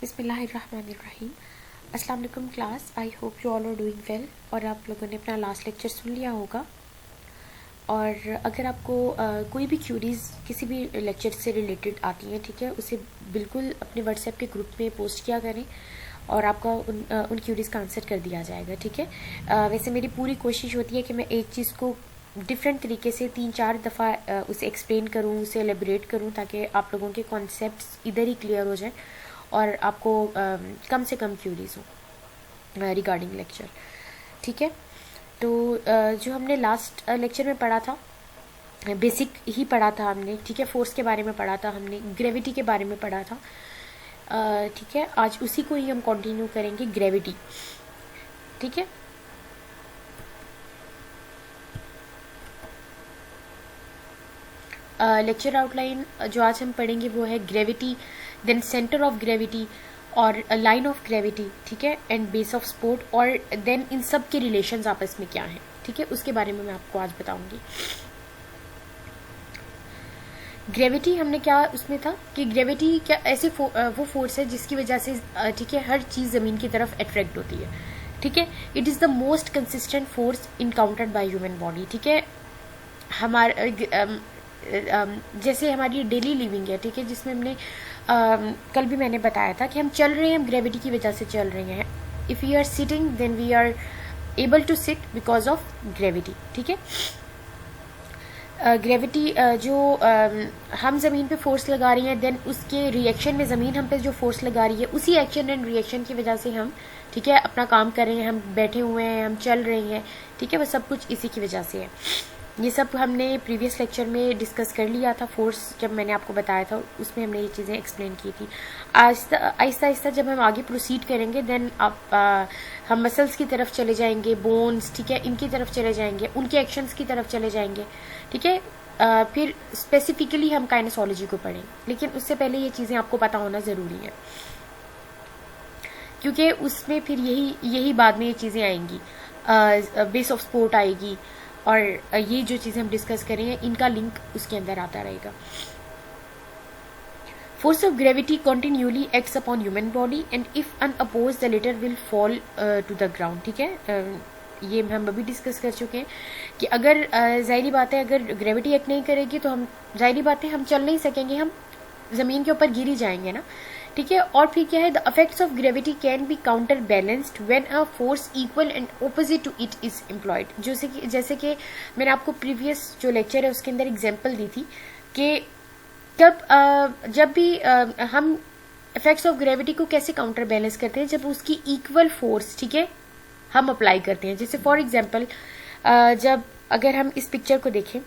बिस्मिल्लाहिर्रहमानिर्रहीम। अस्सलाम वालेकुम class, I hope you all are doing well. और आप लोगों ने अपना लास्ट लेक्चर सुन लिया होगा। और अगर आपको कोई भी क्यूरीज किसी भी लेक्चर से रिलेटेड आती हैं, ठीक है, उसे बिल्कुल अपने व्हाट्सएप के ग्रुप में पोस्ट किया करें और आपका उन क्यूरीज का आंसर कर दिया जाएगा, ठीक है। वैसे मेरी पूरी कोशिश होती है कि मैं एक चीज़ को डिफरेंट तरीके से 3-4 दफ़ा उसे एक्सप्लेन करूँ, उसे एलेबरेट करूँ, ताकि आप लोगों के कॉन्सेप्ट्स इधर ही क्लियर हो जाए और आपको कम से कम क्यूरीज हो रिगार्डिंग लेक्चर, ठीक है। तो जो हमने लास्ट लेक्चर में पढ़ा था, बेसिक ही पढ़ा था हमने, ठीक है। फोर्स के बारे में पढ़ा था हमने, ग्रेविटी के बारे में पढ़ा था, ठीक है। आज उसी को ही हम कंटिन्यू करेंगे, ग्रेविटी, ठीक है। लेक्चर आउटलाइन जो आज हम पढ़ेंगे वो है gravity, then centre of gravity और लाइन ऑफ ग्रेविटी, ठीक है, एंड बेस ऑफ सपोर्ट, और देन इन सब के रिलेशंस आपस में क्या हैं, ठीक है, उसके बारे में मैं आपको आज बताऊंगी। ग्रेविटी हमने क्या उसमें था कि ग्रेविटी क्या ऐसे वो फोर्स है जिसकी वजह से, ठीक है, हर चीज जमीन की तरफ अट्रैक्ट होती है, ठीक है। It is the most consistent force encountered by human body, ठीक है। हमारे जैसे हमारी डेली लिविंग है, ठीक है, जिसमें हमने कल भी मैंने बताया था कि हम चल रहे हैं, हम ग्रेविटी की वजह से चल रहे हैं। If we are sitting then we are able to sit because of gravity, ठीक है। ग्रेविटी जो हम ज़मीन पे फोर्स लगा रही है, देन उसके रिएक्शन में ज़मीन हम पे जो फोर्स लगा रही है, उसी एक्शन एंड रिएक्शन की वजह से हम, ठीक है, अपना काम कर रहे हैं, हम बैठे हुए हैं, हम चल रहे हैं, ठीक है। वो सब कुछ इसी की वजह से है। ये सब हमने प्रीवियस लेक्चर में डिस्कस कर लिया था। फोर्स जब मैंने आपको बताया था उसमें हमने ये चीज़ें एक्सप्लेन की थी। आहिस्ता आहिस्ता जब हम आगे प्रोसीड करेंगे देन हम मसल्स की तरफ चले जाएंगे, बोन्स, ठीक है, इनकी तरफ चले जाएंगे, उनके एक्शंस की तरफ चले जाएंगे, ठीक है। फिर स्पेसिफिकली हम काइनेसोलॉजी को पढ़ेंगे, लेकिन उससे पहले ये चीज़ें आपको पता होना ज़रूरी है, क्योंकि उसमें फिर यही बाद में ये चीज़ें आएंगी, बेस ऑफ सपोर्ट आएगी, और ये जो चीज़ें हम डिस्कस करेंगे इनका लिंक उसके अंदर आता रहेगा। Force of gravity continuously acts upon human body and if unopposed the latter will fall to the ground, ठीक है। ये हम अभी डिस्कस कर चुके हैं कि अगर जाहिर बात है, अगर ग्रेविटी एक्ट नहीं करेगी तो हम, जाहिर बात है, हम चल नहीं सकेंगे, हम जमीन के ऊपर गिर ही जाएंगे ना, ठीक है। और फिर क्या है, the effects of gravity can be counter balanced when a force equal and opposite to it is employed. जैसे कि मैंने आपको प्रीवियस जो लेक्चर है उसके अंदर एग्जांपल दी थी कि जब भी हम इफेक्ट्स ऑफ ग्रेविटी को कैसे काउंटर बैलेंस करते हैं, जब उसकी इक्वल फोर्स, ठीक है, हम अप्लाई करते हैं। जैसे फॉर एग्जाम्पल जब अगर हम इस पिक्चर को देखें,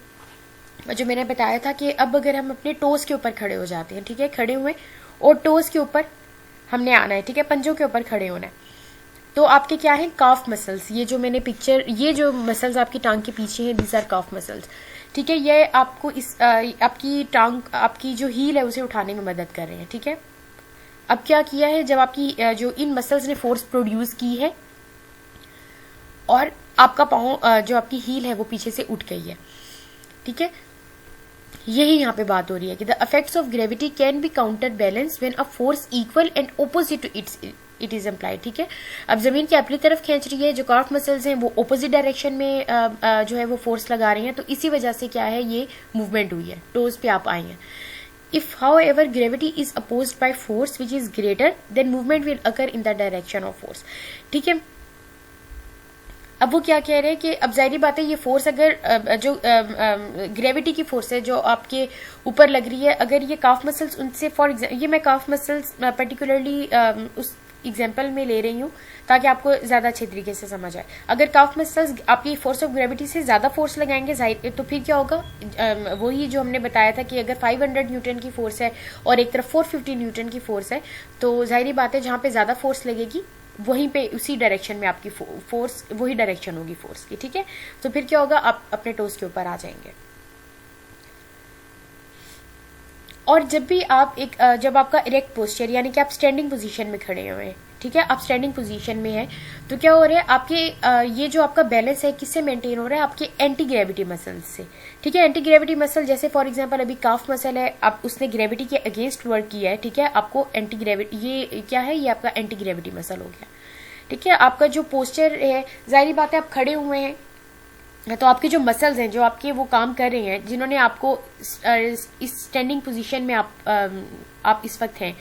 जो मैंने बताया था कि अब अगर हम अपने टोस के ऊपर खड़े हो जाते हैं, ठीक है, खड़े हुए और टोस के ऊपर हमने आना है, ठीक है, पंजों के ऊपर खड़े होना है, तो आपके क्या है, काफ मसल्स। ये जो मैंने पिक्चर, ये जो मसल्स आपकी टांग के पीछे हैं, दीज आर काफ मसल्स, ठीक है। ये आपको इस आपकी टांग, आपकी जो हील है उसे उठाने में मदद कर रहे हैं, ठीक है। अब क्या किया है, जब आपकी जो इन मसल्स ने फोर्स प्रोड्यूस की है और आपका पाँव, जो आपकी हील है वो पीछे से उठ गई है, ठीक है। यही यहाँ पे बात हो रही है कि the effects of gravity can be counter balance when a force equal and opposite to it is employed, ठीक है। अब जमीन की अपनी तरफ खींच रही है, जो काफ मसल्स हैं वो ऑपोजिट डायरेक्शन में जो है वो फोर्स लगा रही हैं, तो इसी वजह से क्या है, ये मूवमेंट हुई है, टोज पे आप आए हैं। If how ever gravity is opposed by force which is greater than movement will occur in the direction of force, ठीक है। अब वो क्या कह रहे हैं कि अब जाहिर बात है, ये फोर्स अगर जो ग्रेविटी की फोर्स है जो आपके ऊपर लग रही है, अगर ये काफ मसल्स उनसे, फॉर एग्जाम्पल ये मैं काफ मसल्स पर्टिकुलरली उस एग्जाम्पल में ले रही हूँ ताकि आपको ज्यादा अच्छे तरीके से समझ आए। अगर काफ मसल्स आपकी फोर्स ऑफ ग्रेविटी से ज्यादा फोर्स लगाएंगे जाहिर, तो फिर क्या होगा, वही जो हमने बताया था कि अगर 500 न्यूटन की फोर्स है और एक तरफ 450 न्यूटन की फोर्स है, तो जाहिर बात है जहां पे ज्यादा फोर्स लगेगी वहीं पे उसी डायरेक्शन में आपकी फोर्स, वही डायरेक्शन होगी फोर्स की, ठीक है। तो फिर क्या होगा, आप अपने टोस के ऊपर आ जाएंगे। और जब भी आप जब आपका इरेक्ट पोस्चर यानी कि आप स्टैंडिंग पोजीशन में खड़े हुए हैं, ठीक है, आप स्टैंडिंग पोजीशन में हैं, तो क्या हो रहा है आपके ये जो आपका बैलेंस है किससे मेंटेन हो रहा है, आपके एंटी ग्रेविटी मसल्स से, ठीक है। एंटी ग्रेविटी मसल जैसे फॉर एग्जांपल अभी काफ मसल है, आप उसने ग्रेविटी के अगेंस्ट वर्क किया है, ठीक है, आपको एंटी ग्रेविटी, ये क्या है, ये आपका एंटी ग्रेविटी मसल हो गया, ठीक है। आपका जो पोस्चर है, जाहिर बात है आप खड़े हुए हैं, तो आपके जो मसल्स हैं जो आपके वो काम कर रहे हैं, जिन्होंने आपको इस स्टैंडिंग पोजीशन में आप इस वक्त हैं,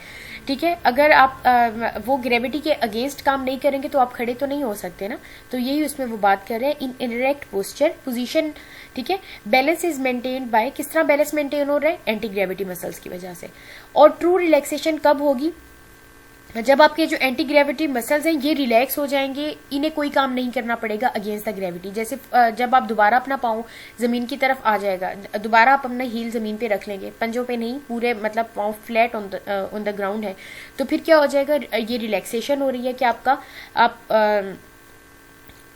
ठीक है। अगर आप वो ग्रेविटी के अगेंस्ट काम नहीं करेंगे तो आप खड़े तो नहीं हो सकते ना, तो यही उसमें वो बात कर रहे हैं इन इरेक्ट पोस्चर पोजीशन, ठीक है। बैलेंस इज मेंटेन्ड बाय, किस तरह बैलेंस मेंटेन हो रहा है, एंटी ग्रेविटी मसल्स की वजह से। और ट्रू रिलैक्सेशन कब होगी, जब आपके जो एंटी ग्रेविटी मसल्स हैं ये रिलैक्स हो जाएंगे, इन्हें कोई काम नहीं करना पड़ेगा अगेंस्ट द ग्रेविटी। जैसे जब आप दोबारा अपना पाँव जमीन की तरफ आ जाएगा, दोबारा आप अपना हील जमीन पे रख लेंगे, पंजों पे नहीं, पूरे मतलब पाँव फ्लैट ऑन द ग्राउंड है, तो फिर क्या हो जाएगा, ये रिलैक्सेशन हो रही है कि आप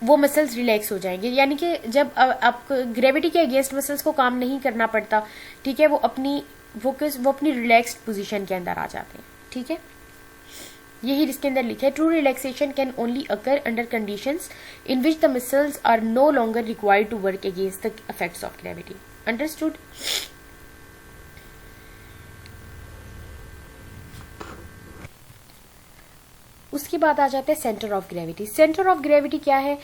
वो मसल्स रिलैक्स हो जाएंगे, यानी कि जब आप ग्रेविटी के अगेंस्ट मसल्स को काम नहीं करना पड़ता, ठीक है, वो अपनी रिलैक्स्ड पोजीशन के अंदर आ जाते हैं, ठीक है। यही इसके अंदर लिखा है, true relaxation can only occur under conditions in which the muscles are no longer required to work against the effects of gravity. Understood. उसके बाद आ जाते हैं centre of gravity. Centre of gravity क्या है,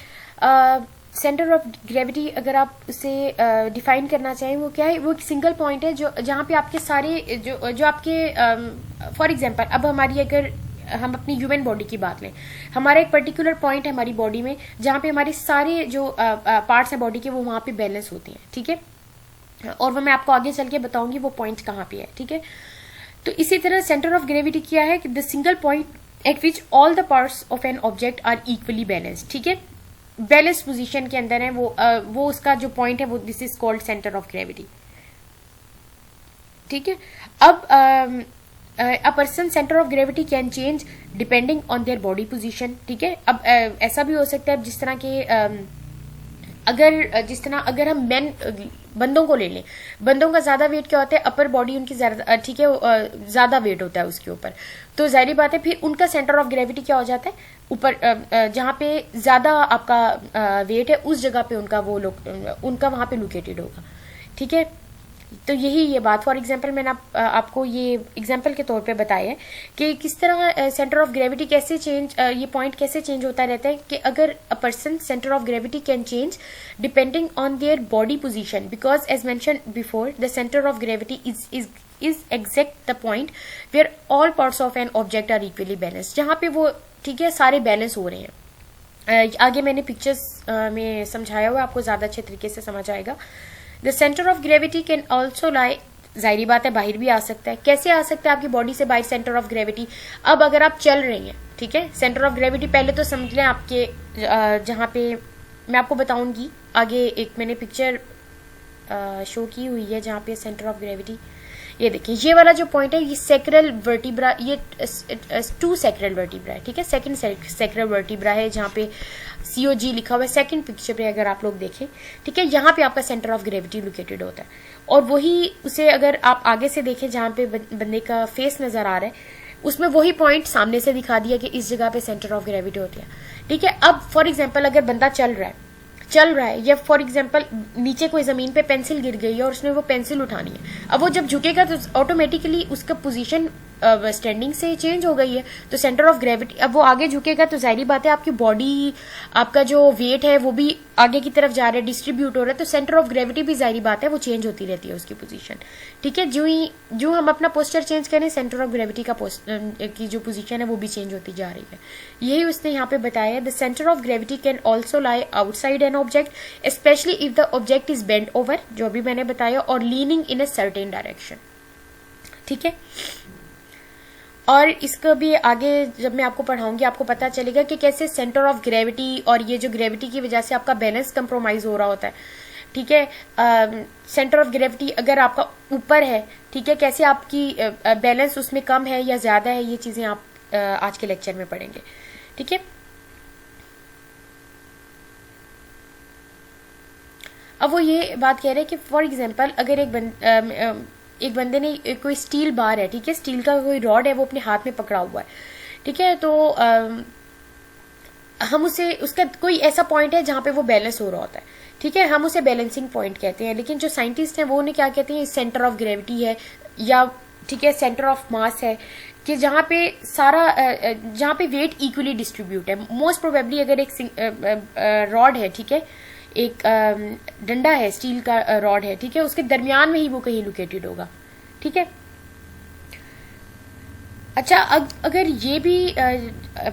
सेंटर ऑफ ग्रेविटी अगर आप उसे डिफाइन करना चाहें, वो क्या है, वो एक सिंगल पॉइंट है जो जहाँ पे आपके सारे जो आपके फॉर एग्जांपल अब हमारी अगर हम अपनी ह्यूमन बॉडी की बात लें, हमारा एक पर्टिकुलर पॉइंट है हमारी बॉडी में जहाँ पे हमारे सारे जो पार्ट्स हैं बॉडी के वो वहाँ पे बैलेंस होती हैं, ठीक है, और वो मैं आपको आगे चल के बताऊंगी वो पॉइंट कहाँ पे है, ठीक है। तो इसी तरह सेंटर ऑफ ग्रेविटी क्या है कि the single point at which all the parts of an object are equally balanced, ठीक है, बैलेंस पोजीशन के अंदर है वो उसका जो पॉइंट है वो this is called centre of gravity, ठीक है। अब अ person centre of gravity can change depending on their body position, ठीक है। अब ऐसा भी हो सकता है जिस तरह के अगर हम बंदों को ले लें, बंदों का ज्यादा वेट क्या होता है, अपर बॉडी उनकी ज्यादा, ठीक है, ज्यादा वेट होता है उसके ऊपर, तो जाहिर बात है फिर उनका सेंटर ऑफ ग्रेविटी क्या हो जाता है, ऊपर जहाँ पे ज्यादा आपका वेट है उस जगह पे उनका वहां पे लोकेटेड होगा, ठीक है। तो यही ये बात फॉर एग्जांपल मैंने आपको ये एग्जांपल के तौर पे बताया है कि किस तरह सेंटर ऑफ ग्रेविटी कैसे चेंज, ये पॉइंट कैसे चेंज होता रहता है कि अगर a person centre of gravity can change depending on their body position, because as mention before the centre of gravity is exact the point where all parts of an object are equally balanced, जहाँ पे वो, ठीक है, सारे balance हो रहे हैं। आगे मैंने पिक्चर्स में समझाया हुआ, आपको ज्यादा अच्छे तरीके से समझ आएगा। The centre of gravity can also lie, जाहिर बात है बाहर भी आ सकता है, कैसे आ सकता है आपकी बॉडी से बाहर सेंटर ऑफ ग्रेविटी, अब अगर आप चल रही हैं, ठीक है, सेंटर ऑफ ग्रेविटी पहले तो समझ लें आपके जहां पे मैं आपको बताऊंगी आगे, एक मैंने पिक्चर शो की हुई है जहां पे सेंटर ऑफ ग्रेविटी, ये देखिए ये वाला जो पॉइंट है ये सैक्रल वर्टिब्रा, ये 2 सैक्रल वर्टिब्रा है, ठीक है, सेकंड सैक्रल वर्टिब्रा है जहाँ पे COG लिखा हुआ है सेकंड पिक्चर पे अगर आप लोग देखें, ठीक है, यहाँ पे आपका सेंटर ऑफ ग्रेविटी लोकेटेड होता है, और वही उसे अगर आप आगे से देखें जहाँ पे बंदे का फेस नजर आ रहा है, उसमें वही पॉइंट सामने से दिखा दिया कि इस जगह पे सेंटर ऑफ ग्रेविटी होती है, ठीक है। अब फॉर एग्जाम्पल अगर बंदा चल रहा है या फॉर एग्जाम्पल नीचे कोई जमीन पे पेंसिल गिर गई है और उसने वो पेंसिल उठानी है, अब वो जब झुकेगा तो ऑटोमेटिकली उसका पोजीशन स्टैंडिंग से चेंज हो गई है, तो सेंटर ऑफ ग्रेविटी, अब वो आगे झुकेगा तो जाहिर बात है आपकी बॉडी, आपका जो वेट है वो भी आगे की तरफ जा रहा है, डिस्ट्रीब्यूट हो रहा है, तो सेंटर ऑफ ग्रेविटी भी जाहिर बात है वो चेंज होती रहती है उसकी पोजीशन, ठीक है। जो हम अपना पोस्चर चेंज करें सेंटर ऑफ ग्रेविटी की जो पोजीशन है वो भी चेंज होती जा रही है, यही उसने यहाँ पे बताया। The centre of gravity can also lie outside an object specially if the object is bent over, जो अभी मैंने बताया, और leaning in a certain direction, ठीक है। और इसका भी आगे जब मैं आपको पढ़ाऊंगी आपको पता चलेगा कि कैसे सेंटर ऑफ ग्रेविटी और ये जो ग्रेविटी की वजह से आपका बैलेंस कंप्रोमाइज हो रहा होता है, ठीक है। सेंटर ऑफ ग्रेविटी अगर आपका ऊपर है, ठीक है, कैसे आपकी बैलेंस उसमें कम है या ज्यादा है, ये चीजें आप आज के लेक्चर में पढ़ेंगे, ठीक है। अब वो ये बात कह रहे हैं कि फॉर एग्जाम्पल अगर एक एक बंदे ने कोई स्टील बार है, ठीक है, स्टील का कोई रॉड है, वो अपने हाथ में पकड़ा हुआ है, ठीक है, तो हम उसे, उसका कोई ऐसा पॉइंट है जहां पे वो बैलेंस हो रहा होता है, ठीक है, हम उसे बैलेंसिंग पॉइंट कहते हैं। लेकिन जो साइंटिस्ट हैं वो उन्हें क्या कहते हैं, सेंटर ऑफ ग्रेविटी है, या ठीक है सेंटर ऑफ मास है, कि जहां पे सारा जहां पे वेट इक्वली डिस्ट्रीब्यूट है। मोस्ट प्रोबेबली अगर एक रॉड है, ठीक है, एक डंडा है, स्टील का रॉड है, ठीक है, उसके दरमियान में ही वो कहीं लोकेटेड होगा, ठीक है। अच्छा, अगर ये भी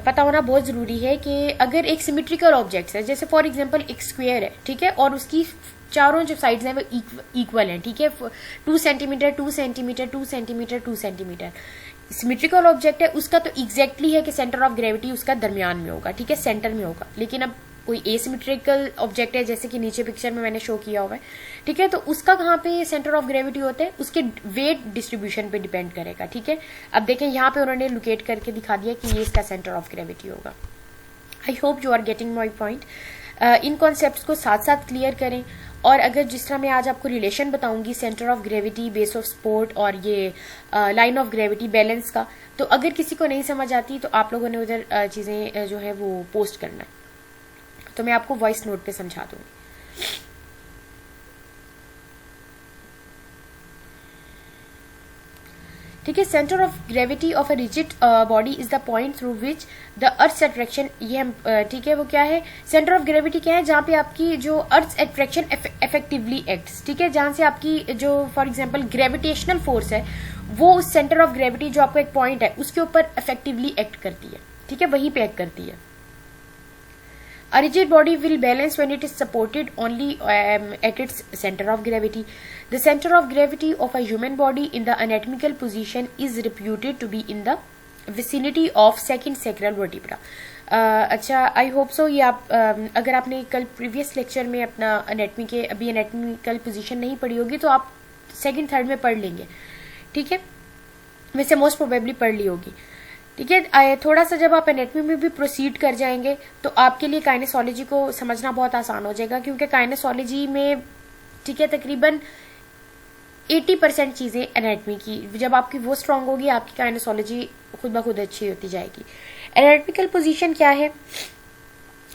पता होना बहुत जरूरी है कि अगर एक सिमेट्रिकल ऑब्जेक्ट है, जैसे फॉर एग्जांपल एक स्क्वायर है, ठीक है, और उसकी चारों जो साइड्स हैं वो इक्वल हैं, ठीक है, 2 centimetre 2 centimetre 2 centimetre 2 centimetre, symmetrical object है, उसका तो एग्जैक्टली है कि सेंटर ऑफ ग्रेविटी उसका दरमियान में होगा, ठीक है, सेंटर में होगा। लेकिन अब कोई एसिमेट्रिकल ऑब्जेक्ट है, जैसे कि नीचे पिक्चर में मैंने शो किया हुआ है, ठीक है, तो उसका कहाँ पे सेंटर ऑफ ग्रेविटी होता है, उसके वेट डिस्ट्रीब्यूशन पे डिपेंड करेगा, ठीक है। अब देखें यहाँ पे उन्होंने लोकेट करके दिखा दिया कि ये इसका सेंटर ऑफ ग्रेविटी होगा। I hope you are getting my point. इन कॉन्सेप्ट्स को साथ साथ क्लियर करें। और अगर जिस तरह मैं आज आपको रिलेशन बताऊंगी centre of gravity, base of support और ये लाइन ऑफ ग्रेविटी, बैलेंस का, तो अगर किसी को नहीं समझ आती तो आप लोगों ने उधर चीजें जो है वो पोस्ट करना है, तो मैं आपको वॉइस नोट पे समझा दूंगी। ठीक है, centre of gravity of a rigid body is the point through which the earth attraction, ये हम ठीक है, वो क्या है, सेंटर ऑफ ग्रेविटी क्या है, जहां पे आपकी जो अर्थ अट्रैक्शन इफेक्टिवली एक्ट्स, ठीक है, जहां से आपकी जो फॉर एग्जांपल ग्रेविटेशनल फोर्स है वो उस सेंटर ऑफ ग्रेविटी जो आपका एक पॉइंट है उसके ऊपर इफेक्टिवली एक्ट करती है, ठीक है, वहीं पे एक्ट करती है। A rigid body will balance when it is supported only at its center of gravity. The center of gravity of a human body in the anatomical position is reputed to be in the vicinity of second sacral vertebra. अच्छा, I hope so ये आप अगर आपने कल previous lecture में अपना anatomy के अभी एनेटमिकल पोजीशन नहीं पढ़ी होगी तो आप सेकंड थर्ड में पढ़ लेंगे, ठीक है, वैसे मोस्ट प्रोबेबली पढ़ ली होगी, ठीक है। थोड़ा सा जब आप एनेटमी में भी प्रोसीड कर जाएंगे तो आपके लिए काइनेसोलॉजी को समझना बहुत आसान हो जाएगा, क्योंकि काइनेसोलॉजी में, ठीक है, तकरीबन 80% चीजें एनेटमी की, जब आपकी वो स्ट्रांग होगी आपकी काइनेसोलॉजी खुद ब खुद अच्छी होती जाएगी। एनाटॉमिकल पोजीशन क्या है,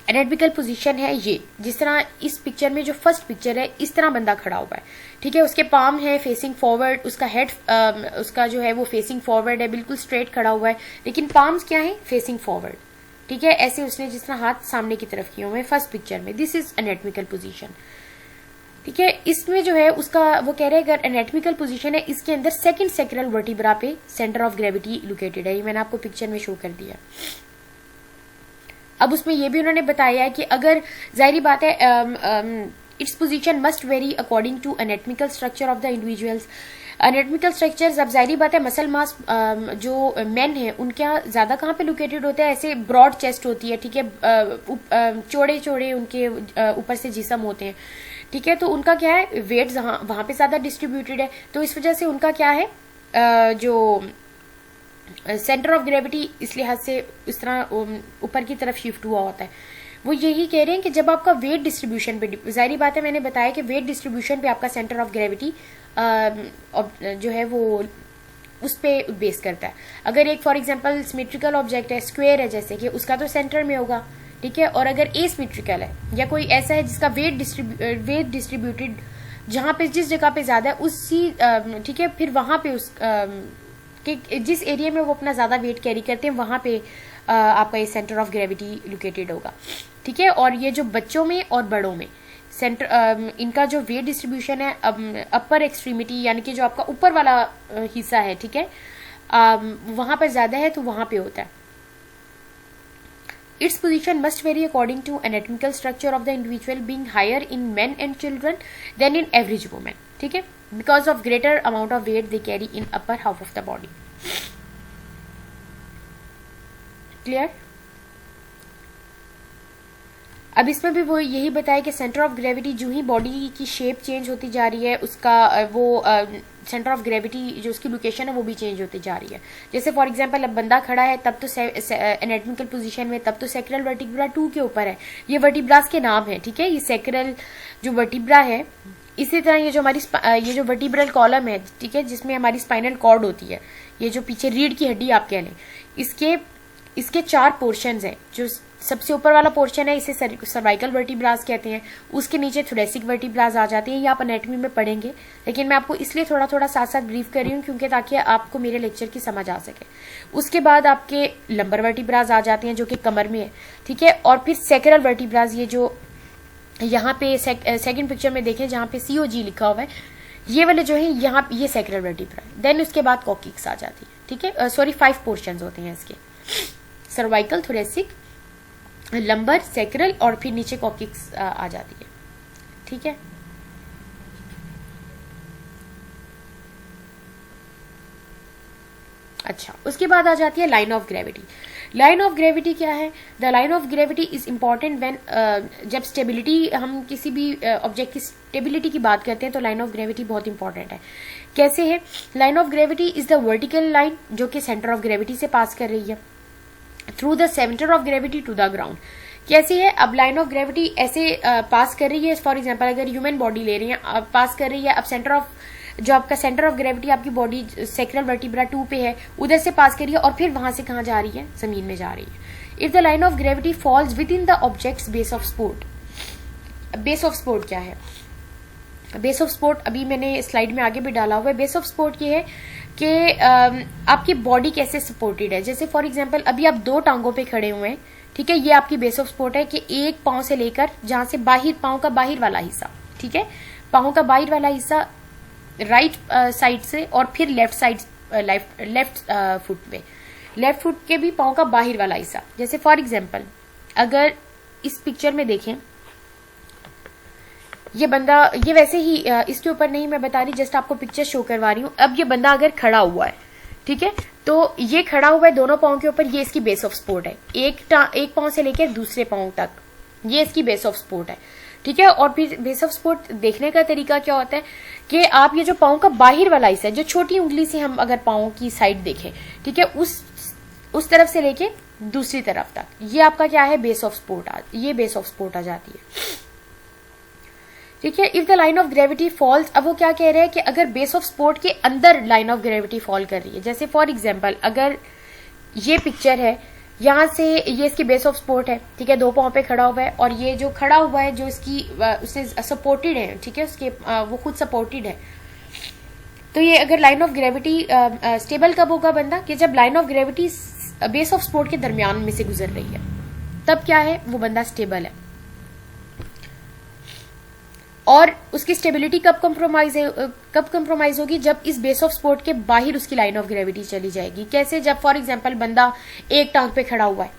एनाटॉमिकल पोजीशन है ये, जिस तरह इस पिक्चर में जो फर्स्ट पिक्चर है इस तरह बंदा खड़ा हुआ है, ठीक है, उसके पाम है फेसिंग फॉरवर्ड, उसका हेड उसका जो है वो फेसिंग फॉरवर्ड है, बिल्कुल स्ट्रेट खड़ा हुआ है, लेकिन पाम्स क्या है, फेसिंग फॉरवर्ड, ठीक है, ऐसे उसने जिस तरह हाथ सामने की तरफ किए हुए फर्स्ट पिक्चर में, दिस इज एनाटॉमिकल पोजीशन, ठीक है। इसमें जो है उसका वो कह रहे हैं अगर एनाटॉमिकल पोजीशन है इसके अंदर सेकंड सैक्रल वर्टिब्रा पे सेंटर ऑफ ग्रेविटी लोकेटेड है, ये मैंने आपको पिक्चर में शो कर दिया। अब उसमें ये भी उन्होंने बताया है कि अगर जाहिर बात है its position must vary according to anatomical structure of the individuals. Anatomical structures, अब जाहिर बात है मसल मास जो मेन है उनके यहाँ ज्यादा कहाँ पे लोकेटेड होता है, ऐसे ब्रॉड चेस्ट होती है, ठीक है, चौड़े चौड़े उनके ऊपर से जिस्म होते हैं, ठीक है, तो उनका क्या है वेट वहां पे ज्यादा डिस्ट्रीब्यूटेड है, तो इस वजह से उनका क्या है जो सेंटर ऑफ ग्रेविटी इस लिहाज से इस तरह ऊपर की तरफ शिफ्ट हुआ होता है। वो यही कह रहे हैं कि जब आपका वेट डिस्ट्रीब्यूशन पे, जाहिर बात है मैंने बताया कि वेट डिस्ट्रीब्यूशन पे आपका सेंटर ऑफ ग्रेविटी जो है वो उस पे बेस करता है। अगर एक फॉर एग्जांपल सिमेट्रिकल ऑब्जेक्ट है, स्क्वायर है जैसे कि, उसका तो सेंटर में होगा, ठीक है, और अगर एसिमेट्रिकल है या कोई ऐसा है जिसका वेट डिस्ट्रीब्यूटेड जहां पे जिस जगह पे ज्यादा है उसी ठीक है, फिर वहां पे उस कि जिस एरिया में वो अपना ज्यादा वेट कैरी करते हैं वहां पे आपका ये सेंटर ऑफ ग्रेविटी लोकेटेड होगा, ठीक है। और ये जो बच्चों में और बड़ों में सेंटर इनका जो वेट डिस्ट्रीब्यूशन है अपर एक्सट्रीमिटी यानी कि जो आपका ऊपर वाला हिस्सा है, ठीक है, वहां पर ज्यादा है तो वहां पे होता है। Its position must vary according to anatomical structure of the individual, being higher in men and children than in average women, ठीक है, because of greater amount of weight they carry in upper half of the body. Clear? अब इसमें भी वो यही बताया कि centre of gravity जो ही बॉडी की शेप चेंज होती जा रही है उसका वो सेंटर ऑफ ग्रेविटी जो उसकी लोकेशन है वो भी चेंज होती जा रही है। जैसे फॉर एग्जांपल अब बंदा खड़ा है तब तो एनाटॉमिकल पोजीशन में, तब तो सैक्रल वर्टिब्रा 2 के ऊपर है, ये वर्टिब्रास के नाम है, ठीक है, ये सैक्रल जो वर्टिब्रा है इसी तरह ये जो हमारी ये जो वर्टिब्रल कॉलम है, ठीक है, जिसमें हमारी स्पाइनल कॉर्ड होती है, ये जो पीछे रीढ़ की हड्डी आप कह लें, इसके 4 पोर्शंस हैं। जो सबसे ऊपर वाला पोर्शन है इसे सर्वाइकल वर्टिब्रास कहते हैं, उसके नीचे थोरेसिक वर्टिब्रास आ जाती हैं, ये आप एनाटॉमी में पढ़ेंगे, लेकिन मैं आपको इसलिए थोड़ा थोड़ा साथ साथ ब्रीफ कर रही हूँ क्योंकि ताकि आपको मेरे लेक्चर की समझ आ सके। उसके बाद आपके लंबर वर्टिब्रास आ जाते हैं जो कि कमर में है, ठीक है, और फिर सैक्रल वर्टिब्रास, ये जो यहाँ पे सेकंड पिक्चर में देखें जहाँ पे COG लिखा हुआ है, ये वाले जो है यहाँ ये सैक्रल वर्टिब्रा। देन उसके बाद कॉकिक्स आ जाती है, ठीक है, सॉरी 5 पोर्शंस होते हैं इसके, सर्वाइकल, थोरेसिक, लंबर, सैक्रल और फिर नीचे कॉकिक्स आ जाती है, ठीक है। अच्छा, उसके बाद आ जाती है line of gravity. Line of gravity क्या है? The line of gravity is important when, जब स्टेबिलिटी, हम किसी भी ऑब्जेक्ट की स्टेबिलिटी की बात करते हैं तो लाइन ऑफ ग्रेविटी बहुत इंपॉर्टेंट है। कैसे है? Line of gravity is the vertical line जो कि सेंटर ऑफ ग्रेविटी से पास कर रही है through the centre of gravity to the ground. कैसे है? अब लाइन ऑफ ग्रेविटी ऐसे पास कर रही है, फॉर एग्जाम्पल अगर ह्यूमन बॉडी ले रही है, पास कर रही है, अब सेंटर ऑफ, जो आपका सेंटर ऑफ ग्रेविटी आपकी बॉडी सैक्रल वर्टिब्रा 2 पे है, उधर से पास करिए और फिर वहां से कहां जा रही है? जमीन में जा रही है। If the line of gravity falls within the object's base of support. Base of support क्या है? बेस ऑफ सपोर्ट अभी मैंने स्लाइड में आगे भी डाला हुआ है। बेस ऑफ सपोर्ट ये है कि आपकी बॉडी कैसे सपोर्टेड है। जैसे फॉर एग्जाम्पल अभी आप 2 टांगों पे खड़े हुए हैं, ठीक है, ये आपकी बेस ऑफ सपोर्ट है कि एक पांव से लेकर जहां से बाहर, पांव का बाहर वाला हिस्सा, ठीक है, पांव का बाहर वाला हिस्सा राइट साइड से और फिर लेफ्ट साइड, लेफ्ट फुट पे, लेफ्ट फुट के भी पांव का बाहर वाला हिस्सा। जैसे फॉर एग्जाम्पल अगर इस पिक्चर में देखें, ये बंदा, ये वैसे ही इसके ऊपर नहीं मैं बता रही, जस्ट आपको पिक्चर शो करवा रही हूं। अब ये बंदा अगर खड़ा हुआ है, ठीक है, तो ये खड़ा हुआ है दोनों पांव के ऊपर, ये इसकी बेस ऑफ सपोर्ट है। एक पांव से लेकर दूसरे पांव तक ये इसकी बेस ऑफ सपोर्ट है, ठीक है। और फिर बेस ऑफ सपोर्ट देखने का तरीका क्या होता है कि आप ये जो पांव का बाहर वाला हिस्सा है, जो छोटी उंगली से हम अगर पांव की साइड देखें, ठीक है, उस तरफ से लेके दूसरी तरफ तक, ये आपका क्या है? Base of support. ये बेस ऑफ सपोर्ट आ जाती है, ठीक है। If the line of gravity falls, अब वो क्या कह रहे हैं कि अगर बेस ऑफ सपोर्ट के अंदर लाइन ऑफ ग्रेविटी फॉल कर रही है, जैसे फॉर एग्जाम्पल अगर ये पिक्चर है, यहां से ये इसकी बेस ऑफ सपोर्ट है, ठीक है, 2 पांव पे खड़ा हुआ है, और ये जो खड़ा हुआ है जो इसकी उससे सपोर्टेड है, ठीक है, उसके वो खुद सपोर्टेड है। तो ये अगर लाइन ऑफ ग्रेविटी स्टेबल कब होगा बंदा? कि जब line of gravity base of support के दरमियान में से गुजर रही है, तब क्या है? वो बंदा स्टेबल है। और उसकी स्टेबिलिटी कब कंप्रोमाइज होगी? जब इस बेस ऑफ सपोर्ट के बाहर उसकी लाइन ऑफ ग्रेविटी चली जाएगी। कैसे? जब फॉर एग्जांपल बंदा एक टांग पे खड़ा हुआ है,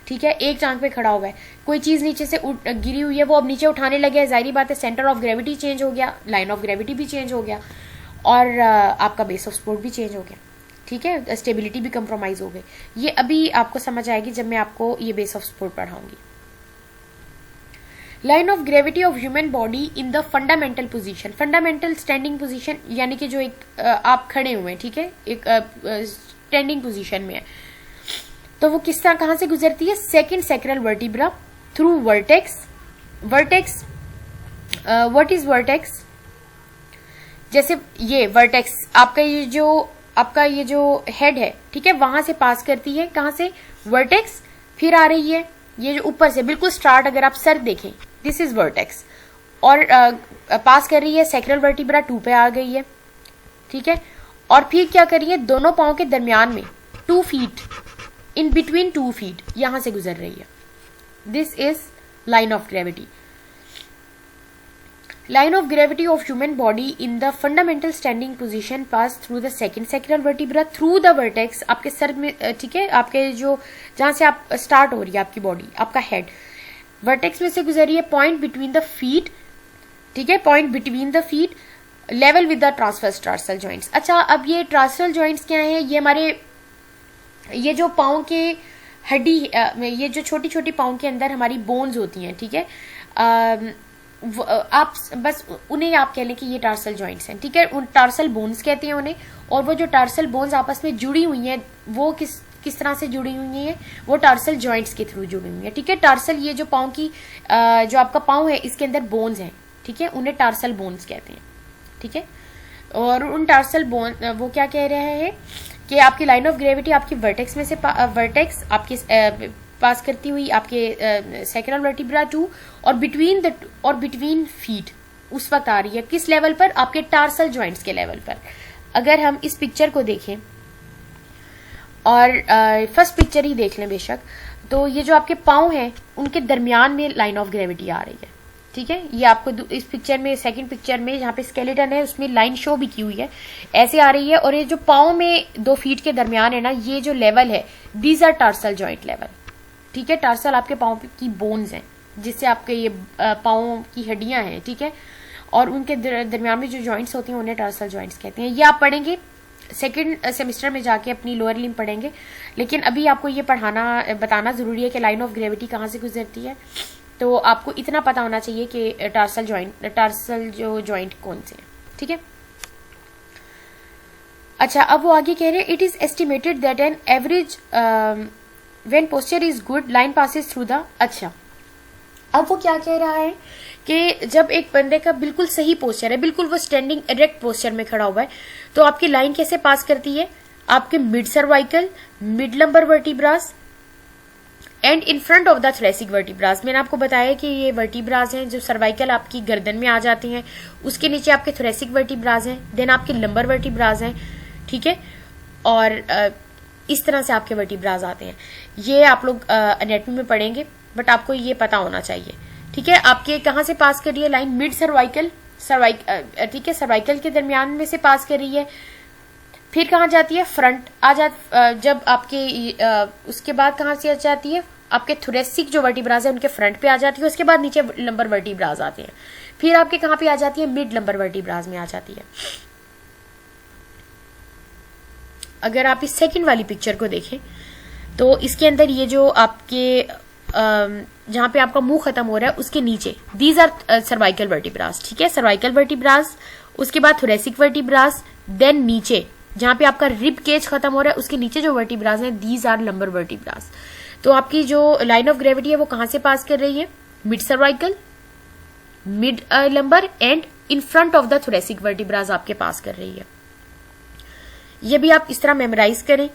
ठीक है, एक टांग पे खड़ा हुआ है, कोई चीज नीचे से गिरी हुई है, वो अब नीचे उठाने लगे हैं, जाहिर बात है सेंटर ऑफ ग्रेविटी चेंज हो गया, लाइन ऑफ ग्रेविटी भी चेंज हो गया, और आपका बेस ऑफ सपोर्ट भी चेंज हो गया, ठीक है, स्टेबिलिटी भी कंप्रोमाइज हो गई। ये अभी आपको समझ आएगी जब मैं आपको ये बेस ऑफ सपोर्ट पढ़ाऊंगी। Line of gravity of human body in the fundamental position. Fundamental standing position यानी कि जो एक आप खड़े हुए हैं, ठीक है, एक स्टैंडिंग पोजीशन में है, तो वो किस तरह, कहां से गुजरती है? Second sacral vertebra through vertex. Vertex, what is vertex? जैसे ये वर्टेक्स आपका ये जो हेड है, ठीक है, वहां से पास करती है, कहां से? वर्टेक्स, फिर आ रही है ये जो ऊपर से बिल्कुल स्टार्ट, अगर आप सर देखें, दिस इज वर्टेक्स, और पास कर रही है सैक्रल वर्टिब्रा 2 पे आ गई है, ठीक है, और फिर क्या कर रही है? दोनों पांव के दरमियान में 2 फीट, इन बिटवीन 2 फीट यहां से गुजर रही है। This is line of gravity. Line of gravity of human body in the fundamental standing position pass through the second sacral vertebra through the vertex, आपके सर में, ठीक है, आपके जो जहां से आप स्टार्ट हो रही है आपकी बॉडी, आपका हेड वर्टेक्स में से गुजर रही है, पॉइंट बिटवीन द फीट, ठीक है, point between the feet, level with the transverse tarsal joints. अच्छा, अब ये ट्रांसवर्स जॉइंट्स क्या है? ये हमारे, ये जो पांव के हड्डी, ये जो छोटी छोटी पांव के अंदर हमारी बोन्स होती हैं, ठीक है, आप बस उन्हें आप कह लें कि ये टार्सल जॉइंट्स हैं, ठीक है, उन टार्सल बोन्स कहते हैं उन्हें। और वो जो टार्सल बोन्स आपस में जुड़ी हुई हैं, वो किस तरह से जुड़ी हुई हैं? वो टार्सल जॉइंट्स के थ्रू जुड़ी हुई हैं, ठीक है। टार्सल, ये जो पांव की जो आपका पांव है, इसके अंदर बोन्स हैं, ठीक है, उन्हें टार्सल बोन्स कहते हैं, ठीक है। और उन टार्सल बोन वो क्या कह रहे हैं कि आपकी लाइन ऑफ ग्रेविटी आपकी वर्टेक्स में से वर्टेक्स आपकी पास करती हुई आपके सैक्रल वर्टिब्रा टू और बिटवीन फीट उस वक्त आ रही है, किस लेवल पर, आपके टार्सल जॉइंट्स के लेवल पर। अगर हम इस पिक्चर को देखें और फर्स्ट पिक्चर ही देख लें बेशक, तो ये जो आपके पाँव हैं उनके दरमियान में लाइन ऑफ ग्रेविटी आ रही है, ठीक है। ये आपको इस पिक्चर में, सेकंड पिक्चर में जहाँ पे स्केलेटन है उसमें लाइन शो भी की हुई है, ऐसे आ रही है। और ये जो पाँव में 2 फीट के दरमियान है ना, ये जो लेवल है, these are tarsal joint level, ठीक है। टार्सल आपके पाँव की बोन्स हैं, जिससे आपके ये पाँव की हड्डियां हैं, ठीक है। और उनके दरमियान में जो जॉइंट्स होती हैं उन्हें टार्सल जॉइंट्स कहते हैं। ये आप पढ़ेंगे सेकंड सेमेस्टर में जाके, अपनी लोअर लिम्ब पढ़ेंगे, लेकिन अभी आपको ये बताना जरूरी है कि लाइन ऑफ ग्रेविटी कहाँ से गुजरती है। तो आपको इतना पता होना चाहिए कि टार्सल जो जॉइंट कौन से हैं, ठीक है। अच्छा, अब वो आगे कह रहे हैं, it is estimated that an average when posture is good line passes through the. अच्छा, अब वो क्या कह रहा है कि जब एक बंदे का बिल्कुल सही पोस्चर है, बिल्कुल वो स्टैंडिंग इरेक्ट पोस्चर में खड़ा हुआ है, तो आपकी लाइन कैसे पास करती है, आपके mid cervical, mid lumbar vertebras and in front of the thoracic vertebras. मैंने आपको बताया कि ये वर्टिब्रास हैं जो सर्वाइकल आपकी गर्दन में आ जाती हैं, उसके नीचे आपके थोरेसिक वर्टिब्रास हैं, देन आपके लंबर वर्टिब्रास हैं, ठीक है। और इस तरह से आपके वर्टिब्रास आते हैं। ये आप लोग एनाटॉमी में पढ़ेंगे, बट आपको ये पता होना चाहिए, ठीक है। आपके कहाँ से पास कर रही है लाइन, मिड सर्वाइकल, ठीक है, सर्वाइकल के दरमियान में से पास कर रही है। फिर कहाँ जाती है, फ्रंट जब आपके उसके बाद कहाँ से जाती है, आपके थोरेसिक जो वर्टिब्रास है उनके फ्रंट पे आ जाती है। उसके बाद नीचे लंबर वर्टिब्रास आते हैं। फिर आपके कहाँ पे आ जाती है, मिड लंबर वर्टिब्रास में आ जाती है। अगर आप इस सेकंड वाली पिक्चर को देखें तो इसके अंदर ये जो आपके जहां पे आपका मुंह खत्म हो रहा है उसके नीचे, दीज आर सर्वाइकल वर्टिब्रास, ठीक है, सर्वाइकल वर्टिब्रास। उसके बाद थोरेसिक वर्टिब्रास, देन नीचे जहां पे आपका रिब केज खत्म हो रहा है उसके नीचे जो वर्टिब्रास है, दीज आर लंबर वर्टिब्रास। तो आपकी जो लाइन ऑफ ग्रेविटी है वो कहां से पास कर रही है, mid cervical, mid lumbar and in front of the thoracic vertebras आपके पास कर रही है। ये भी आप इस तरह मेमोराइज करें।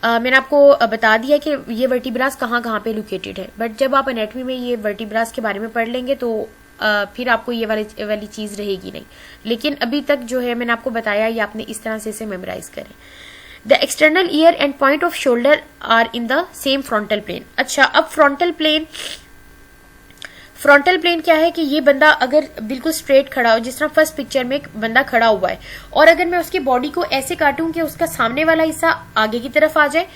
मैंने आपको बता दिया कि ये वर्टिब्रास कहाँ पे लोकेटेड है, बट जब आप एनाटॉमी में ये वर्टिब्रास के बारे में पढ़ लेंगे तो फिर आपको ये वाली चीज रहेगी नहीं। लेकिन अभी तक जो है मैंने आपको बताया, ये आपने इस तरह से इसे मेमोराइज करें। The external ear and point of shoulder are in the same frontal plane. अच्छा, अब फ्रंटल प्लेन क्या है कि ये बंदा अगर बिल्कुल स्ट्रेट खड़ा हो, जिस तरह फर्स्ट पिक्चर में एक बंदा खड़ा हुआ है, और अगर मैं उसकी बॉडी को ऐसे काटूं कि उसका सामने वाला हिस्सा आगे की तरफ आ जाए,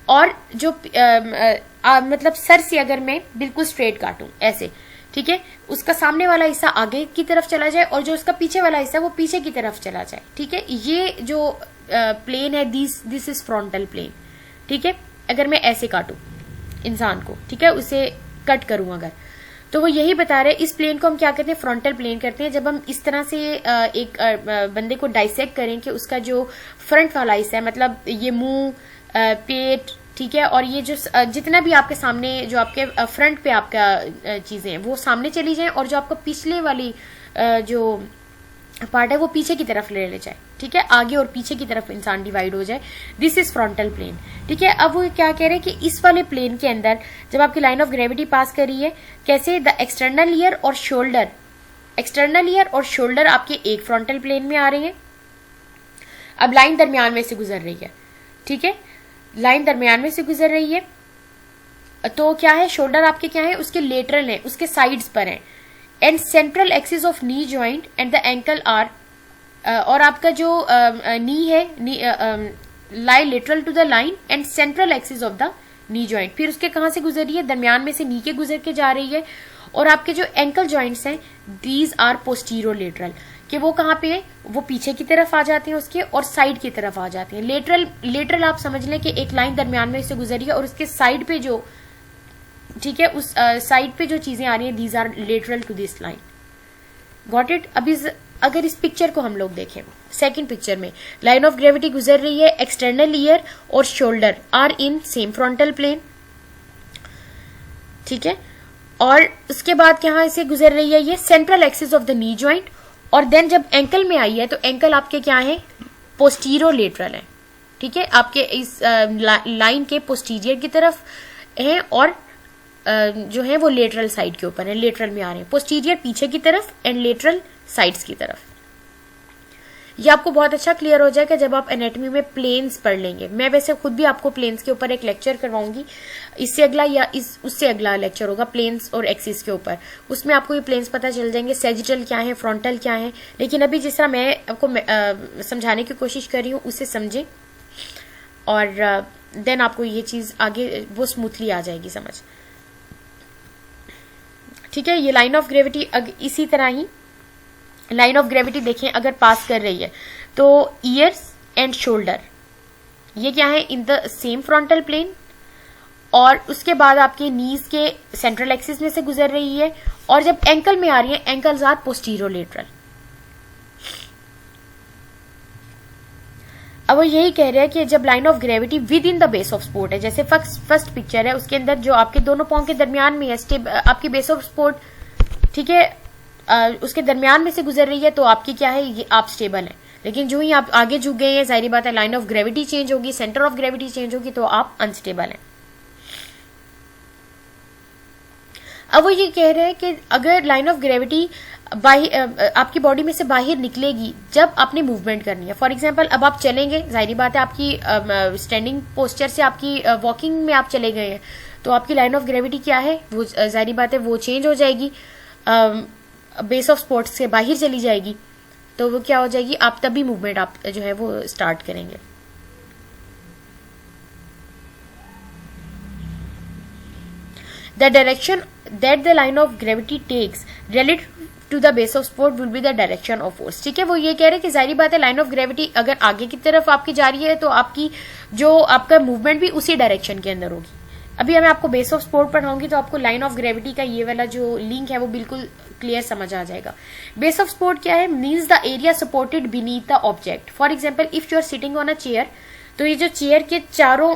और जो मतलब सर से अगर मैं बिल्कुल स्ट्रेट काटूं ऐसे, ठीक है, उसका सामने वाला हिस्सा आगे की तरफ चला जाए और जो उसका पीछे वाला हिस्सा वो पीछे की तरफ चला जाए, ठीक है। ये जो प्लेन है, दिस इज फ्रंटल प्लेन, ठीक है। अगर मैं ऐसे काटूं इंसान को, ठीक है, उसे कट करूं अगर, तो वो यही बता रहे हैं। इस प्लेन को हम क्या कहते हैं, फ्रंटल प्लेन करते हैं। जब हम इस तरह से एक बंदे को डाइसेक्ट करें कि उसका जो फ्रंट वाला हिस्सा है, मतलब ये मुंह, पेट, ठीक है, और ये जो जितना भी आपके सामने जो आपके फ्रंट पे आपका चीजें हैं वो सामने चली जाएं, और जो आपका पिछले वाली जो पार्ट है वो पीछे की तरफ ले जाए, ठीक है, आगे और पीछे की तरफ इंसान डिवाइड हो जाए। दिस इज फ्रंटल प्लेन, ठीक है। अब वो क्या कह रहे हैं कि इस वाले प्लेन के अंदर जब आपकी लाइन ऑफ ग्रेविटी पास कर रही है, कैसे, द एक्सटर्नल ईयर और शोल्डर आपके एक फ्रंटल प्लेन में आ रहे हैं। अब लाइन दरमियान में से गुजर रही है, ठीक है, लाइन दरमियान में से गुजर रही है। तो क्या है, शोल्डर आपके क्या है, उसके लेटरल है, उसके साइड्स पर है, and central axis of knee joint and the ankle are, और आपका जो नी है, lie lateral to the line and central axis of the knee joint. फिर उसके कहां से गुजर रही है, दरमियान में से नी के गुजर के जा रही है। और आपके जो एंकल जॉइंट्स हैं, दीज आर पोस्टीरो लेटरल, कि वो कहाँ पे है, वो पीछे की तरफ आ जाते हैं उसके, और साइड की तरफ आ जाते हैं। लेटरल आप समझ लें कि एक लाइन दरमियान में से गुजरी है और उसके साइड पे जो, ठीक है, उस साइड पे जो चीजें आ रही हैं, these are lateral to this line. Got it. अभी अगर इस पिक्चर को हम लोग देखें, सेकंड पिक्चर में लाइन ऑफ ग्रेविटी गुजर रही है, एक्सटर्नल ईयर और shoulder are in same frontal plane, ठीक है। और उसके बाद कहाँ से गुजर रही है, ये central axis of the knee joint, और देन जब एंकल में आई है तो एंकल आपके क्या है, पोस्टीरोलेटरल है, ठीक है, आपके इस लाइन के पोस्टीरियर की तरफ है, और जो है वो लेटरल साइड के ऊपर है, लेटरल में आ रहे हैं, पोस्टीरियर पीछे की तरफ एंड लेटरल साइड्स की तरफ। ये आपको बहुत अच्छा क्लियर हो जाएगा जब आप एनाटॉमी में प्लेन्स पढ़ लेंगे। मैं वैसे खुद भी आपको प्लेन्स के ऊपर एक लेक्चर करवाऊंगी, इससे अगला या उससे अगला लेक्चर होगा प्लेन्स और एक्सिस के ऊपर, उसमें आपको ये प्लेन्स पता चल जाएंगे, सैजिटल क्या है, फ्रंटल क्या है। लेकिन अभी जिस तरह मैं आपको समझाने की कोशिश कर रही हूँ उससे समझें, और देन आपको ये चीज आगे वो स्मूथली आ जाएगी समझ, ठीक है। ये लाइन ऑफ ग्रेविटी इसी तरह ही लाइन ऑफ ग्रेविटी देखें अगर पास कर रही है तो ईयर्स एंड शोल्डर ये क्या है, in the same frontal plane, और उसके बाद आपके नीज के सेंट्रल एक्सिस में से गुजर रही है, और जब एंकल में आ रही है एंकल्स आर पोस्टीरोलेटरल। अब वो यही कह रहे हैं कि जब line of gravity with in the base of support है, जैसे फर्स्ट पिक्चर है उसके अंदर जो आपके दोनों पांव के दरमियान में है आपकी बेस ऑफ सपोर्ट, ठीक है, उसके दरमियान में से गुजर रही है तो आपकी क्या है, ये आप स्टेबल है। लेकिन जो ही आप आगे झुक गए हैं, जाहिर बात है लाइन ऑफ ग्रेविटी चेंज होगी, सेंटर ऑफ ग्रेविटी चेंज होगी, तो आप अनस्टेबल हैं। अब वो ये कह रहे हैं कि अगर लाइन ऑफ ग्रेविटी आपकी बॉडी में से बाहर निकलेगी जब आपने मूवमेंट करनी है, फॉर एग्जांपल अब आप चलेंगे, जाहिर बात है आपकी स्टैंडिंग पोस्चर से आपकी वॉकिंग में आप चले गए हैं, तो आपकी लाइन ऑफ ग्रेविटी क्या है, वो जाहिर बात है वो चेंज हो जाएगी, बेस ऑफ सपोर्ट से बाहर चली जाएगी, तो वो क्या हो जाएगी, आप तभी मूवमेंट आप जो है वो स्टार्ट करेंगे। The direction that the line of gravity takes relative to the base of support will be the direction of force, ठीक है। वो ये कह रहे हैं कि जाहिर बात है लाइन ऑफ ग्रेविटी अगर आगे की तरफ आपकी जा रही है तो आपकी जो आपका मूवमेंट भी उसी डायरेक्शन के अंदर होगी। अभी मैं आपको बेस ऑफ सपोर्ट पढ़ाऊंगी तो आपको लाइन ऑफ ग्रेविटी का ये वाला जो लिंक है वो बिल्कुल क्लियर समझ आ जाएगा। बेस ऑफ सपोर्ट क्या है, means the area supported beneath the object. For example if you are sitting on a chair, तो ये जो चेयर के चारों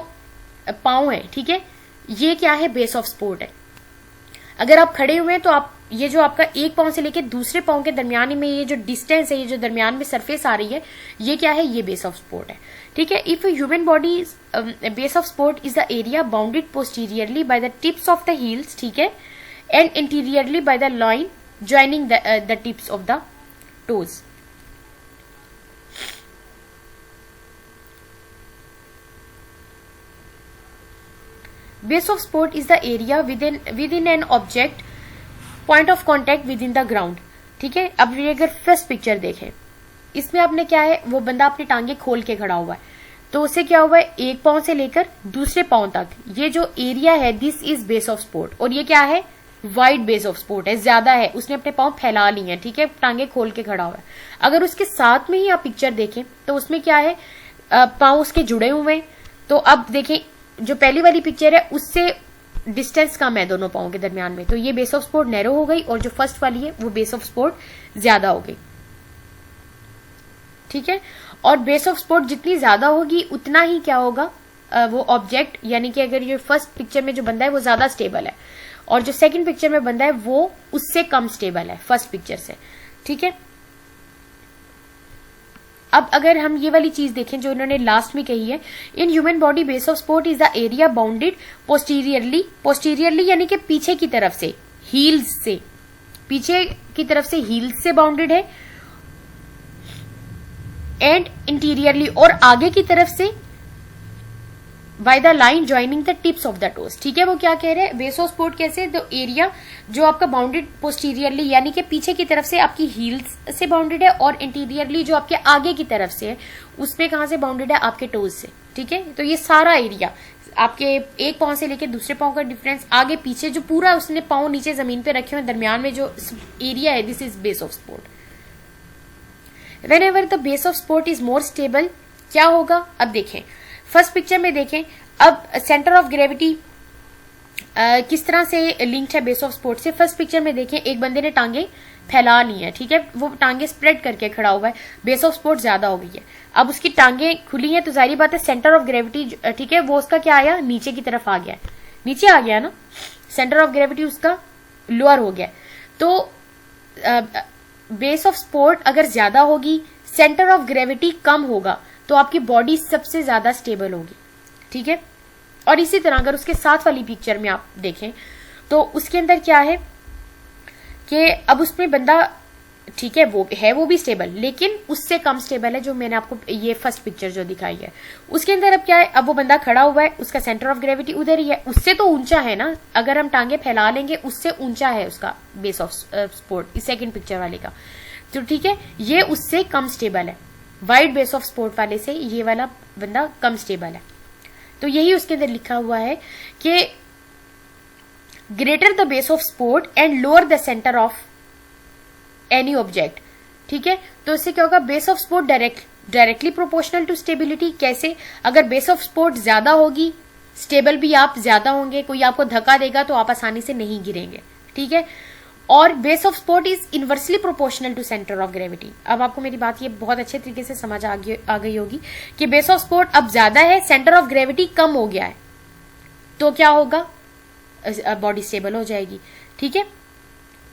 पांव है, ठीक है, ये क्या है, बेस ऑफ सपोर्ट है। अगर आप खड़े हुए हैं तो आप ये जो आपका एक पांव से लेकर दूसरे पांव के दरमियान में ये जो डिस्टेंस है, ये जो दरमियान में सरफेस आ रही है, ये क्या है, ये बेस ऑफ सपोर्ट है, ठीक है। If human body base of support is the area bounded posteriorly by the tips of the heels, ठीक है, and interiorly by the line joining the tips of the toes. Base of support is the area within an object point of contact within the ground, ठीक है। अब ये अगर first picture देखें, इसमें आपने क्या है, वो बंदा अपनी टांगे खोल के खड़ा हुआ है, तो उससे क्या हुआ है, एक पांव से लेकर दूसरे पांव तक ये जो एरिया है this is base of support, और ये क्या है, वाइड बेस ऑफ सपोर्ट है, ज्यादा है, उसने अपने पांव फैला लिए हैं, ठीक है, टांगे खोल के खड़ा हुआ है। अगर उसके साथ में ही आप पिक्चर देखें तो उसमें क्या है, पांव उसके जुड़े हुए हैं, तो अब देखें जो पहली वाली पिक्चर है उससे डिस्टेंस कम है दोनों पांव के दरमियान में, तो ये बेस ऑफ सपोर्ट नैरो हो गई, और जो फर्स्ट वाली है वो बेस ऑफ सपोर्ट ज्यादा हो गई, ठीक है। और बेस ऑफ सपोर्ट जितनी ज्यादा होगी उतना ही क्या होगा, वो ऑब्जेक्ट, यानी कि अगर ये फर्स्ट पिक्चर में जो बंदा है वो ज्यादा स्टेबल है, और जो सेकंड पिक्चर में बंदा है वो उससे कम स्टेबल है फर्स्ट पिक्चर से, ठीक है। अब अगर हम ये वाली चीज देखें जो इन्होंने लास्ट में कही है, in human body base of support is the area bounded posteriorly यानी कि पीछे की तरफ से, हील्स से, पीछे की तरफ से हील्स से बाउंडेड है, एंड इंटीरियरली और आगे की तरफ से by the line joining the tips of the toes, ठीक है। वो क्या कह रहे हैं, बेस ऑफ सपोर्ट कैसे, तो एरिया जो आपका बाउंडेड पोस्टीरियरली यानी कि पीछे की तरफ से आपकी हील्स से बाउंडेड है, और इंटीरियरली जो आपके आगे की तरफ से है उसमें कहां से बाउंडेड है, आपके टोज से, ठीक है। तो ये सारा एरिया आपके एक पांव से लेकर दूसरे पांव का डिफरेंस, आगे पीछे जो पूरा उसने पांव नीचे जमीन पे रखे हुए, दरमियान में जो एरिया है, this is base of support. Whenever the base of support is more stable, क्या होगा, अब देखें फर्स्ट पिक्चर में देखें, अब सेंटर ऑफ ग्रेविटी किस तरह से लिंक्ड है बेस ऑफ सपोर्ट से। फर्स्ट पिक्चर में देखें एक बंदे ने टांगे फैला ली है, ठीक है, वो टांगे स्प्रेड करके खड़ा हुआ है, बेस ऑफ सपोर्ट ज्यादा हो गई है। अब उसकी टांगे खुली हैं तो जाहिर बात है सेंटर ऑफ ग्रेविटी, ठीक है, वो उसका क्या आया, नीचे की तरफ आ गया, नीचे आ गया ना, सेंटर ऑफ ग्रेविटी उसका लोअर हो गया। तो बेस ऑफ सपोर्ट अगर ज्यादा होगी, सेंटर ऑफ ग्रेविटी कम होगा, तो आपकी बॉडी सबसे ज्यादा स्टेबल होगी, ठीक है। और इसी तरह अगर उसके साथ वाली पिक्चर में आप देखें तो उसके अंदर क्या है कि अब उसमें बंदा, ठीक है, वो भी स्टेबल, लेकिन उससे कम स्टेबल है, जो मैंने आपको ये फर्स्ट पिक्चर जो दिखाई है उसके अंदर। अब क्या है, अब वो बंदा खड़ा हुआ है, उसका सेंटर ऑफ ग्रेविटी उधर ही है, उससे तो ऊंचा है ना, अगर हम टांगे फैला लेंगे उससे ऊंचा है उसका बेस ऑफ सपोर्ट, इस सेकेंड पिक्चर वाले का। तो ठीक है, ये उससे कम स्टेबल है, वाइड बेस ऑफ सपोर्ट वाले से ये वाला बंदा कम स्टेबल है। तो यही उसके अंदर लिखा हुआ है कि greater the base of support and lower the centre of any object, ठीक है। तो इससे क्या होगा, base of support directly proportional to stability. कैसे, अगर बेस ऑफ सपोर्ट ज्यादा होगी, स्टेबल भी आप ज्यादा होंगे, कोई आपको धक्का देगा तो आप आसानी से नहीं गिरेंगे, ठीक है। और base of support is inversely proportional to centre of gravity. अब आपको मेरी बात ये बहुत अच्छे तरीके से समझ आ गई होगी कि बेस ऑफ सपोर्ट अब ज्यादा है, सेंटर ऑफ ग्रेविटी कम हो गया है, तो क्या होगा, बॉडी स्टेबल हो जाएगी, ठीक है।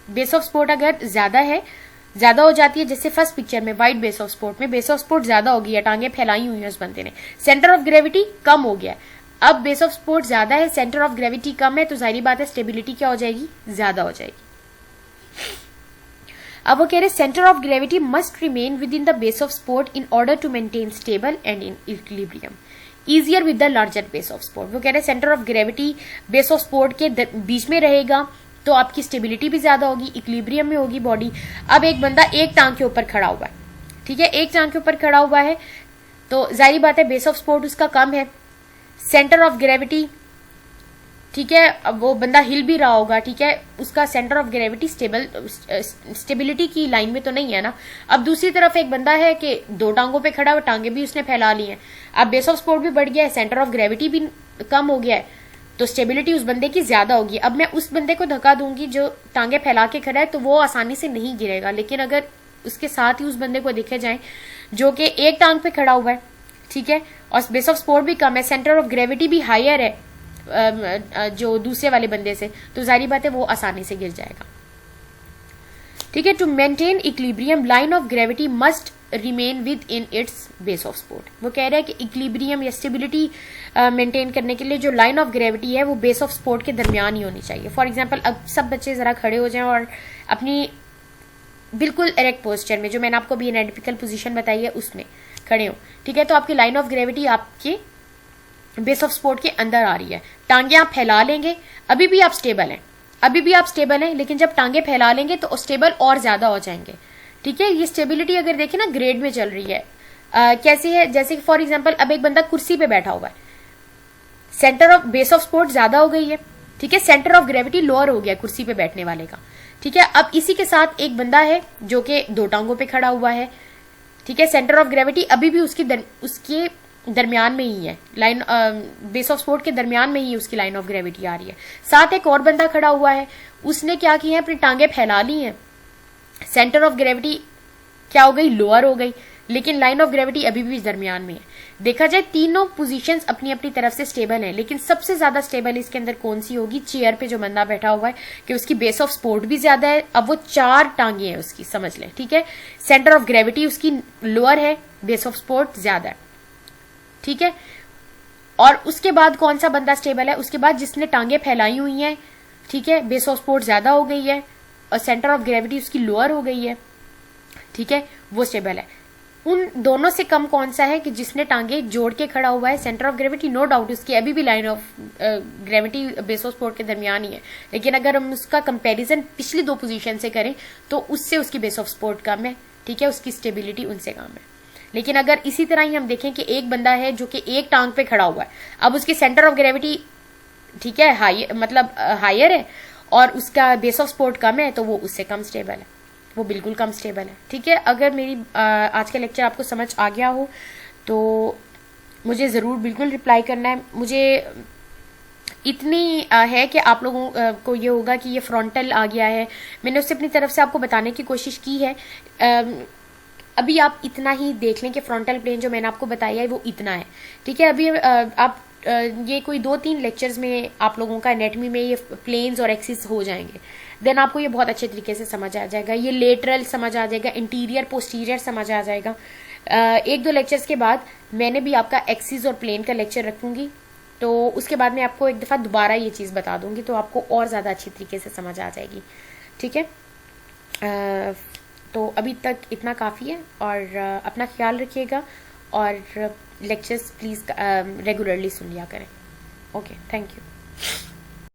बेस ऑफ सपोर्ट अगर ज्यादा हो जाती है, जैसे फर्स्ट पिक्चर में वाइड बेस ऑफ सपोर्ट में बेस ऑफ सपोर्ट ज्यादा हो गई है, टांगे फैलाई हुई है उस बंदे ने, सेंटर ऑफ ग्रेविटी कम हो गया है। अब बेस ऑफ सपोर्ट ज्यादा है, सेंटर ऑफ ग्रेविटी कम है, तो जाहिर बात है स्टेबिलिटी क्या हो जाएगी, ज्यादा हो जाएगी। अब वो कह रहे centre of gravity must remain within the base of support in order to maintain stable and in equilibrium, easier with the larger base of support. वो कह रहे centre of gravity base of support के बीच में रहेगा तो आपकी stability भी ज्यादा होगी, इक्विलिब्रियम में होगी बॉडी। अब एक बंदा एक टांग के ऊपर खड़ा हुआ है, ठीक है, एक टांग के ऊपर खड़ा हुआ है, तो जाहिर बात है बेस ऑफ सपोर्ट उसका कम है, सेंटर ऑफ ग्रेविटी, ठीक है, अब वो बंदा हिल भी रहा होगा, ठीक है, उसका सेंटर ऑफ ग्रेविटी स्टेबिलिटी की लाइन में तो नहीं है ना। अब दूसरी तरफ एक बंदा है कि दो टांगों पे खड़ा है, टांगे भी उसने फैला ली है, अब बेस ऑफ सपोर्ट भी बढ़ गया है, सेंटर ऑफ ग्रेविटी भी कम हो गया है, तो स्टेबिलिटी उस बंदे की ज्यादा होगी। अब मैं उस बंदे को धक्का दूंगी जो टांगे फैला के खड़ा है, तो वो आसानी से नहीं गिरेगा। लेकिन अगर उसके साथ ही उस बंदे को देखे जाए जो कि एक टांग पे खड़ा हुआ है, ठीक है, और बेस ऑफ सपोर्ट भी कम है, सेंटर ऑफ ग्रेविटी भी हायर है जो दूसरे वाले बंदे से, तो जाहिर बात है वो आसानी से गिर जाएगा, ठीक है। To maintain equilibrium line of gravity must remain within its base of support. वो कह रहा है कि इक्विलिब्रियम या स्टेबिलिटी मेंटेन करने के लिए जो लाइन ऑफ ग्रेविटी है वो बेस ऑफ सपोर्ट के दरमियान ही होनी चाहिए। फॉर एग्जांपल, अब सब बच्चे जरा खड़े हो जाएं और अपनी बिल्कुल इरेक्ट पोस्चर में, जो मैंने आपको भी एनाटॉमिकल पोजीशन बताई है उसमें खड़े हो, ठीक है, तो आपकी लाइन ऑफ ग्रेविटी आपके बेस ऑफ सपोर्ट के अंदर आ रही है, टांगे आप फैला लेंगे, अभी भी आप स्टेबल हैं, लेकिन जब टांगे फैला लेंगे तो स्टेबल और ज्यादा हो जाएंगे, ठीक है। ये स्टेबिलिटी अगर देखें ना ग्रेड में चल रही है, कैसी है, जैसे कि फॉर एग्जांपल अब एक बंदा कुर्सी पे बैठा हुआ है, centre of base of support ज्यादा हो गई है, ठीक है, सेंटर ऑफ ग्रेविटी लोअर हो गया कुर्सी पे बैठने वाले का, ठीक है। अब इसी के साथ एक बंदा है जो कि दो टांगों पे खड़ा हुआ है, ठीक है, सेंटर ऑफ ग्रेविटी अभी भी उसके दरमियान में ही है, लाइन बेस ऑफ सपोर्ट के दरमियान में ही उसकी लाइन ऑफ ग्रेविटी आ रही है। साथ एक और बंदा खड़ा हुआ है, उसने क्या किया है, अपनी टांगे फैला ली हैं, सेंटर ऑफ ग्रेविटी क्या हो गई, लोअर हो गई, लेकिन लाइन ऑफ ग्रेविटी अभी भी दरमियान में है। देखा जाए तीनों पोजीशंस अपनी अपनी तरफ से स्टेबल हैं, लेकिन सबसे ज्यादा स्टेबल इसके अंदर कौन सी होगी, चेयर पे जो बंदा बैठा हुआ है, कि उसकी बेस ऑफ सपोर्ट भी ज्यादा है, अब वो चार टांगे हैं उसकी, समझ लें, ठीक है, सेंटर ऑफ ग्रेविटी उसकी लोअर है, बेस ऑफ सपोर्ट ज्यादा है, ठीक है। और उसके बाद कौन सा बंदा स्टेबल है, उसके बाद जिसने टांगे फैलाई हुई हैं, ठीक है, बेस ऑफ सपोर्ट ज्यादा हो गई है और सेंटर ऑफ ग्रेविटी उसकी लोअर हो गई है, ठीक है, वो स्टेबल है। उन दोनों से कम कौन सा है कि जिसने टांगे जोड़ के खड़ा हुआ है, centre of gravity no doubt उसकी अभी भी line of gravity base of support के दरमियान ही है, लेकिन अगर हम उसका कंपैरिजन पिछली दो पोजीशन से करें तो उससे उसकी बेस ऑफ सपोर्ट कम है, ठीक है, उसकी स्टेबिलिटी उनसे कम है। लेकिन अगर इसी तरह ही हम देखें कि एक बंदा है जो कि एक टांग पे खड़ा हुआ है, अब उसकी सेंटर ऑफ ग्रेविटी, ठीक है, हायर है और उसका बेस ऑफ सपोर्ट कम है, तो वो उससे कम स्टेबल है, वो बिल्कुल कम स्टेबल है, ठीक है। अगर मेरी आज का लेक्चर आपको समझ आ गया हो तो मुझे ज़रूर बिल्कुल रिप्लाई करना है। मुझे इतनी है कि आप लोगों को ये होगा कि ये फ्रंटल आ गया है, मैंने उससे अपनी तरफ से आपको बताने की कोशिश की है। अभी आप इतना ही देख लें कि फ्रंटल प्लेन जो मैंने आपको बताया है वो इतना है, ठीक है। अभी आप ये कोई 2-3 लेक्चर्स में आप लोगों का एनेटमी में ये प्लेन्स और एक्सिस हो जाएंगे, देन आपको ये बहुत अच्छे तरीके से समझ आ जाएगा। ये लेटरल समझ आ जाएगा, इंटीरियर पोस्टीरियर समझ आ जाएगा। 1-2 लेक्चर्स के बाद मैंने भी आपका एक्सिस और प्लेन का लेक्चर रखूंगी, तो उसके बाद मैं आपको एक दफ़ा दोबारा ये चीज़ बता दूंगी, तो आपको और ज़्यादा अच्छी तरीके से समझ आ जाएगी। ठीक है, तो अभी तक इतना काफ़ी है, और अपना ख्याल रखिएगा, और लेक्चर्स प्लीज़ रेगुलरली सुन लिया करें। Okay, thank you.